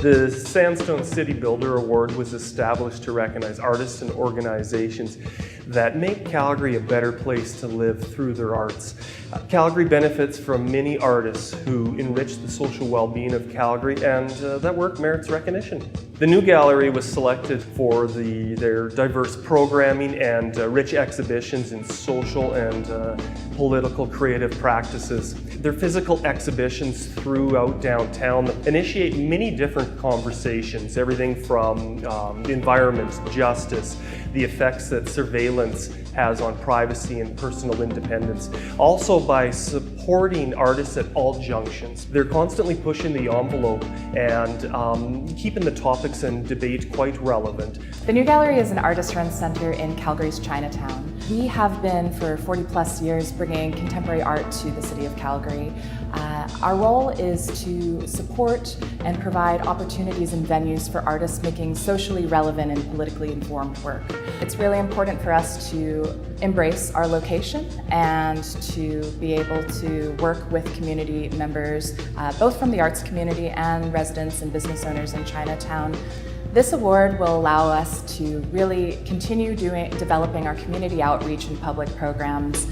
The SANDSTONE City Builder Award was established to recognize artists and organizations that make Calgary a better place to live through their arts. Calgary benefits from many artists who enrich the social well-being of Calgary, and that work merits recognition. The new gallery was selected for their diverse programming and rich exhibitions in social and political creative practices. Their physical exhibitions throughout downtown initiate many different conversations, everything from environment, justice, the effects that surveillance has on privacy and personal independence. Also by supporting artists at all junctions. They're constantly pushing the envelope and keeping the topics and debate quite relevant. The New Gallery is an artist-run center in Calgary's Chinatown. We have been for 40+ years bringing contemporary art to the city of Calgary. Our role is to support and provide opportunities and venues for artists making socially relevant and politically informed work. It's really important for us to embrace our location and to be able to work with community members, both from the arts community and residents and business owners in Chinatown. This award will allow us to really continue developing our community outreach and public programs.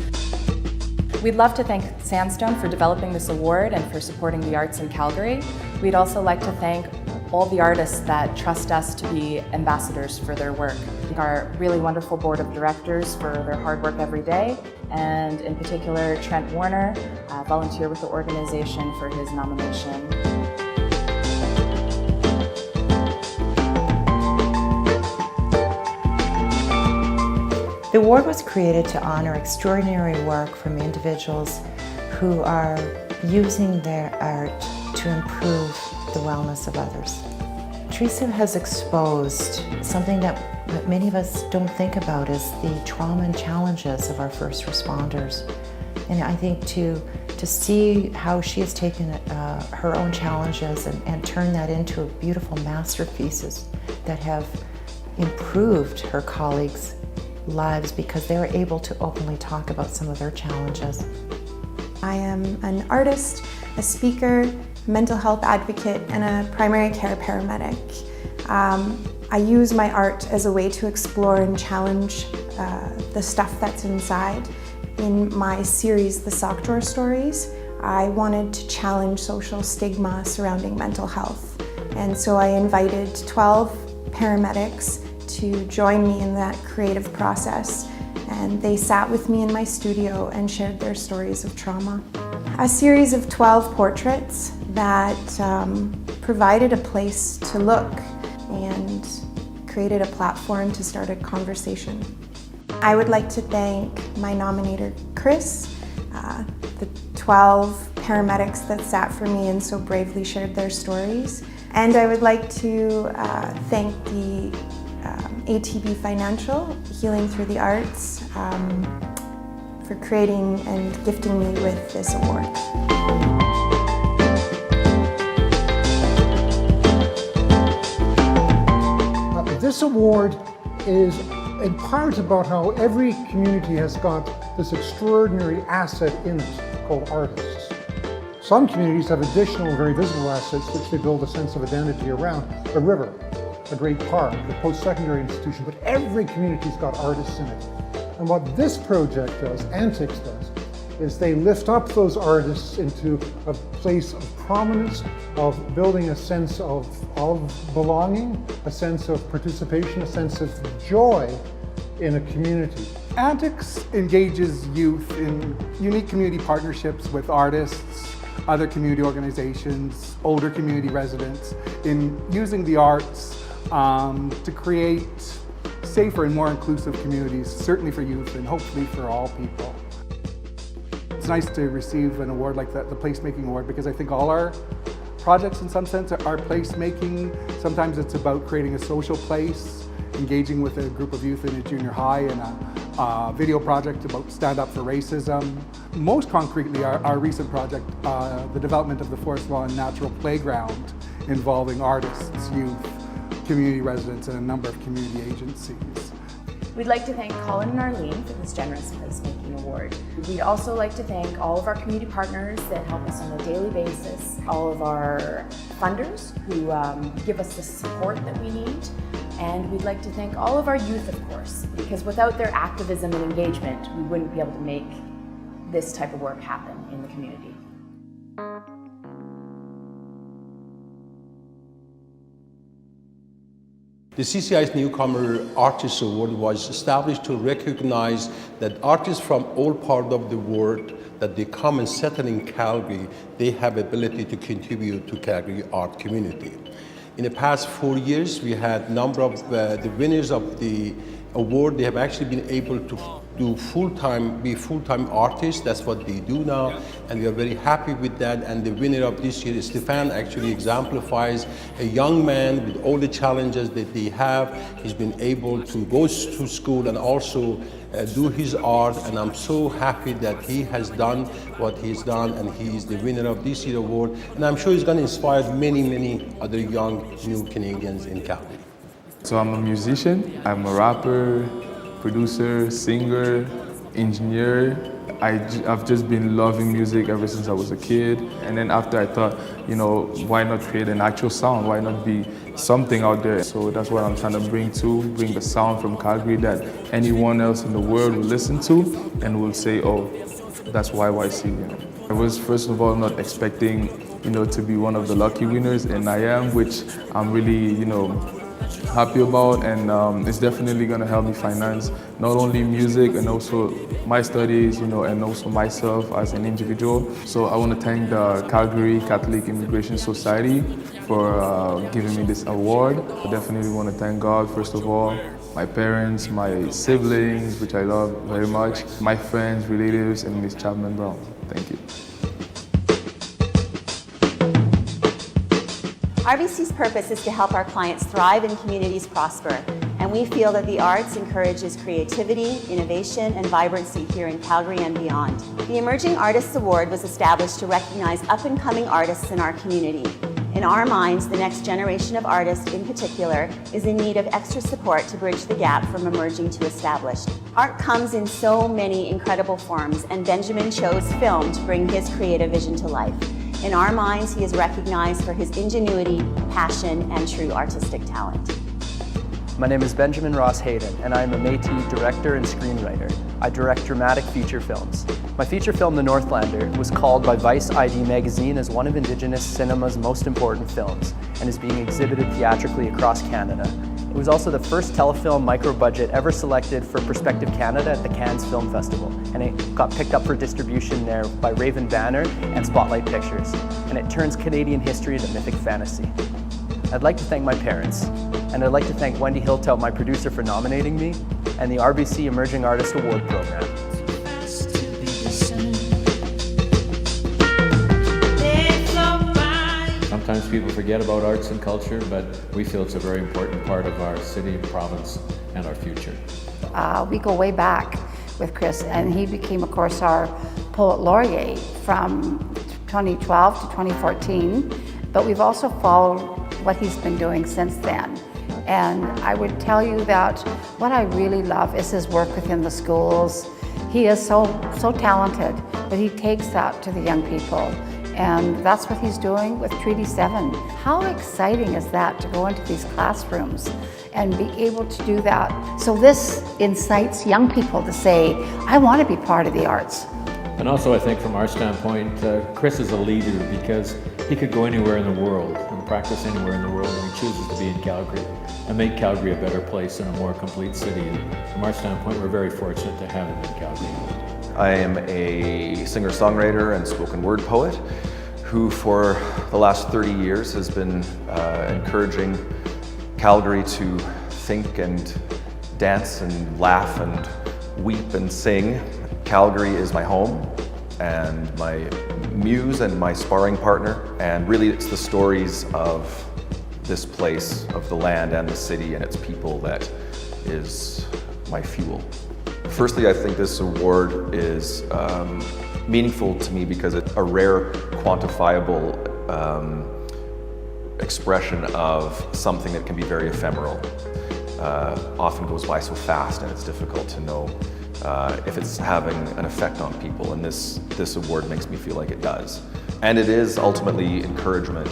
We'd love to thank SANDSTONE for developing this award and for supporting the arts in Calgary. We'd also like to thank all the artists that trust us to be ambassadors for their work. Our really wonderful board of directors for their hard work every day, and in particular Trent Warner, volunteer with the organization, for his nomination. The award was created to honor extraordinary work from individuals who are using their art to improve the wellness of others. Teresa has exposed something that many of us don't think about, is the trauma and challenges of our first responders. And I think to see how she has taken her own challenges and turned that into beautiful masterpieces that have improved her colleagues' lives because they were able to openly talk about some of their challenges. I am an artist, a speaker, mental health advocate, and a primary care paramedic. I use my art as a way to explore and challenge the stuff that's inside. In my series, The Sock Drawer Stories, I wanted to challenge social stigma surrounding mental health. And so I invited 12 paramedics to join me in that creative process. And they sat with me in my studio and shared their stories of trauma. A series of 12 portraits that provided a place to look and created a platform to start a conversation. I would like to thank my nominator, Kris, the 12 paramedics that sat for me and so bravely shared their stories. And I would like to thank the ATB Financial, Healing Through the Arts, for creating and gifting me with this award. This award is in part about how every community has got this extraordinary asset in it called artists. Some communities have additional, very visible assets which they build a sense of identity around. A river, a great park, a post-secondary institution, but every community's got artists in it. And what this project does, Antyx does, is they lift up those artists into a place of prominence, of building a sense of belonging, a sense of participation, a sense of joy in a community. Antyx engages youth in unique community partnerships with artists, other community organizations, older community residents, in using the arts to create safer and more inclusive communities, certainly for youth and hopefully for all people. It's nice to receive an award like that, the Placemaking Award, because I think all our projects in some sense are placemaking. Sometimes it's about creating a social place, engaging with a group of youth in a junior high, and a video project about Stand Up for Racism. Most concretely, our recent project, the development of the Forest Lawn Natural Playground, involving artists, youth, community residents, and a number of community agencies. We'd like to thank Colin and Arlene for this generous placemaking award. We'd also like to thank all of our community partners that help us on a daily basis, all of our funders who give us the support that we need, and we'd like to thank all of our youth, of course, because without their activism and engagement, we wouldn't be able to make this type of work happen in the community. The CCI's Newcomer Artist Award was established to recognize that artists from all parts of the world that they come and settle in Calgary, they have ability to contribute to Calgary art community. In the past 4 years, we had a number of the winners of the award. They have actually been able to be full-time artists. That's what they do now, and we are very happy with that. And the winner of this year, Stefan, actually exemplifies a young man with all the challenges that they have. He's been able to go to school and also do his art, and I'm so happy that he has done what he's done, and he is the winner of this year's award. And I'm sure he's going to inspire many other young new Canadians in Calgary. So I'm a musician, I'm a rapper, producer, singer, engineer. I've just been loving music ever since I was a kid. And then after I thought, you know, why not create an actual sound? Why not be something out there? So that's what I'm trying to bring the sound from Calgary that anyone else in the world will listen to and will say, oh, that's YYC. You know. I was first of all not expecting, you know, to be one of the lucky winners, and I am, which I'm really, you know, happy about, and it's definitely going to help me finance not only music and also my studies, you know, and also myself as an individual. So I want to thank the Calgary Catholic Immigration Society for giving me this award. I definitely want to thank God, first of all, my parents, my siblings, which I love very much, my friends, relatives, and Miss Chapman Brown. Thank you. RBC's purpose is to help our clients thrive and communities prosper, and we feel that the arts encourages creativity, innovation, and vibrancy here in Calgary and beyond. The Emerging Artists Award was established to recognize up-and-coming artists in our community. In our minds, the next generation of artists in particular is in need of extra support to bridge the gap from emerging to established. Art comes in so many incredible forms, and Benjamin chose film to bring his creative vision to life. In our minds, he is recognized for his ingenuity, passion, and true artistic talent. My name is Benjamin Ross Hayden, and I am a Métis director and screenwriter. I direct dramatic feature films. My feature film, The Northlander, was called by Vice ID magazine as one of Indigenous cinema's most important films, and is being exhibited theatrically across Canada. It was also the first telefilm micro-budget ever selected for Perspective Canada at the Cannes Film Festival, and it got picked up for distribution there by Raven Banner and Spotlight Pictures, and it turns Canadian history into mythic fantasy. I'd like to thank my parents, and I'd like to thank Wendy Hiltout, my producer, for nominating me, and the RBC Emerging Artist Award Program. Sometimes people forget about arts and culture, but we feel it's a very important part of our city, province, and our future. We go way back with Kris, and he became, of course, our Poet Laureate from 2012 to 2014, but we've also followed what he's been doing since then. And I would tell you that what I really love is his work within the schools. He is so talented, but he takes that to the young people. And that's what he's doing with Treaty 7. How exciting is that to go into these classrooms and be able to do that? So this incites young people to say, I want to be part of the arts. And also I think from our standpoint, Kris is a leader because he could go anywhere in the world and practice anywhere in the world, and he chooses to be in Calgary and make Calgary a better place and a more complete city. And from our standpoint, we're very fortunate to have him in Calgary. I am a singer-songwriter and spoken word poet who for the last 30 years has been encouraging Calgary to think and dance and laugh and weep and sing. Calgary is my home and my muse and my sparring partner, and really it's the stories of this place, of the land and the city and its people that is my fuel. Firstly, I think this award is meaningful to me because it's a rare, quantifiable expression of something that can be very ephemeral. often goes by so fast, and it's difficult to know if it's having an effect on people, and this award makes me feel like it does. And it is ultimately encouragement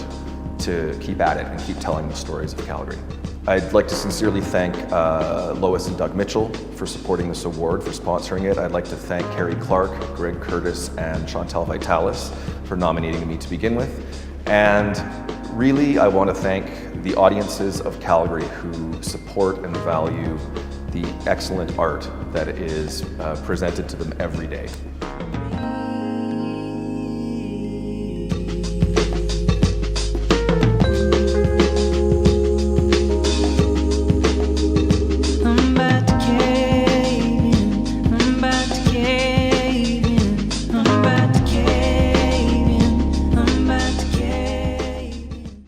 to keep at it and keep telling the stories of Calgary. I'd like to sincerely thank Lois and Doug Mitchell for supporting this award, for sponsoring it. I'd like to thank Carrie Clark, Greg Curtis, and Chantal Vitalis for nominating me to begin with. And really, I want to thank the audiences of Calgary who support and value the excellent art that is presented to them every day.